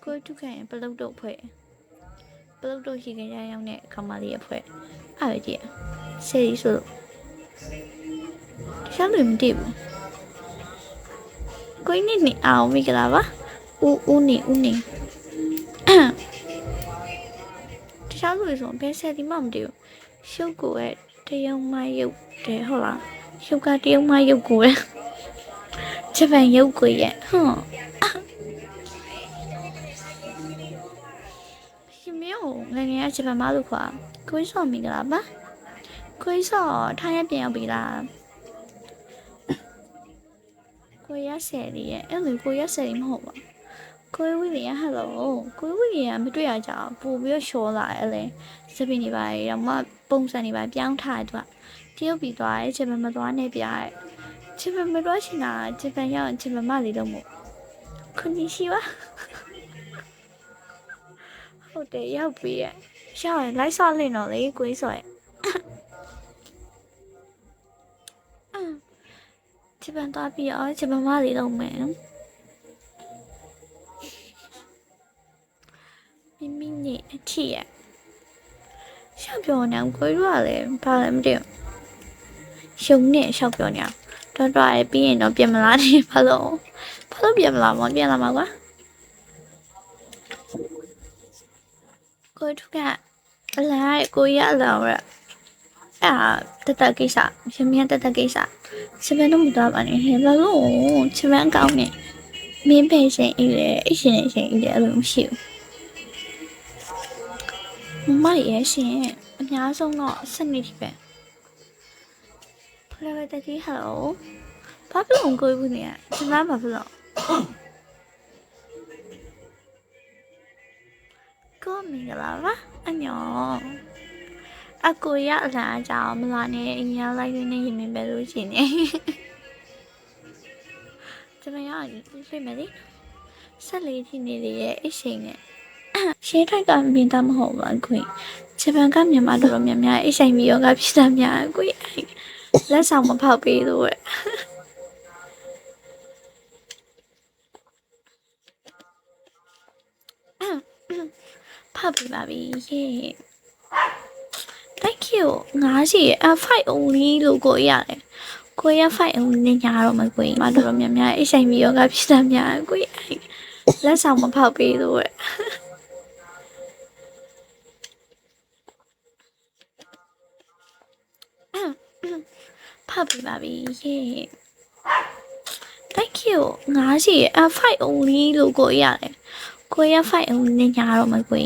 ကိုထုခံရင်ပလုတ်တော့ဖွဲ့ပလုတ်တော့ရှိကြရအောင်နဲ့ခမလေးရဖွဲ့အဲ့ပဲကြည့်ဆယ်ရီဆိုတခြားလူမသိဘူးကိုင်းနေအောင်မိကြလားပါဦးနေတခြားလူဆိုဘယ်ဆယ်ဒီမှမသိဘူးရှုပ်ကိုရဲ့တယုံမရုပ်တယ်ဟုတ်လားရှုပ်ကတယုံမရုပ်ကိုရဲ့ဂျပန်ရုပ်ကိုရဲ့ရှင်မျိုးငငယ်ကဂျပန်မလို့ခွာကိုင်းစောမိကြလားပါကိုင်းစောထားရပြန်ရောက်ပြီလားကိုရဆယ်လေးရဲ့အဲ့လိုကိုရဆယ်လေးမဟုတ်ပါကိုဝီလီယာဟယ်လိုကိုဝီလီယာမတွေ့ရကြဘူးပို့ပြီးတော့ရှော်လာတယ်လေစပင်းနေပါတော့မှပုံစံနေပါပြောင်းထားတယ်သူကတရုတ်ပြီးသွားတယ်ဂျပန်မသွားနဲ့ပြရဲ့ဂျပန်မသွားရှင်တာဂျပန်ရောက်ဂျပန်မလေးတော့မို့ခွန်ကြီးရှိပါဟုတ်တယ်ရောက်ပြီရဲ့ရှောက်ရင်လိုက်ဆော့လင်းတော့လေကိုကြီးဆော့ရဲ့ဂျပန်သွားပြီးတော့ဂျပန်မလေးတော့မယ်မိနေအထီးရဲ့ရှောက်ပြောနေကိုရလည်းဘာလဲမသိဘူးရှုံနဲ့ရှောက်ပြောနေတော့ရဲပြီးရင်တော့ပြင်မလားနေဘာလို့ပြင်မလားမပြင်လာမှာကွာကိုထုကအလားကိုရလာရတတကိစ္စရှင်မတတကိစ္စစပယ်တော့မတော်ပါနဲ့ဟဲ့ဘာလို့ချမန်းကောင်းနေမင်းပဲရှင်အေးလေအရှင်ရှင်အေးလေအဲ့လိုမရှိဘူးမမရဲ့ရှင်အများဆုံးတော့စနစ်ပဲဖလာတတိဟယ်လိုဘာဖြစ်လို့ကိုဘူးနေကျမဘာဖြစ်လို့ကိုမင်္ဂလာပါအညောအကိုရအလားအကြောင်းမလာနဲ့အညာလိုက်ရင်းနဲ့ရင်မပဲလို့ရှင်နေကျမရဖိမယ်လေဆက်လေးทีနေလေရဲ့အချိန်နဲ့ရှင်းထိုက်ကမြင်တာမဟုတ်ပါခွင်ဂျပန်ကမြန်မာတော်တော်များများအချိန်ပြီးရောကဖြစ်တာများခွင်လက်ဆောင်မဖောက်ပေးလို့ဖောက်ပေးပါပြီယေ Thank you 5 only လို့ကိုရတယ်ကိုရ5 only နဲ့ညာတော့မကိုမတော်တော်များများအချိန်ပြီးရောကဖြစ်တာများကိုလက်ဆောင်မဖောက်ပေးလို့ဖောက်ပေးပါပြီယေ Thank you 5 only လို့ကိုရတယ်ကိုရ5 only နဲ့ညာတော့မကို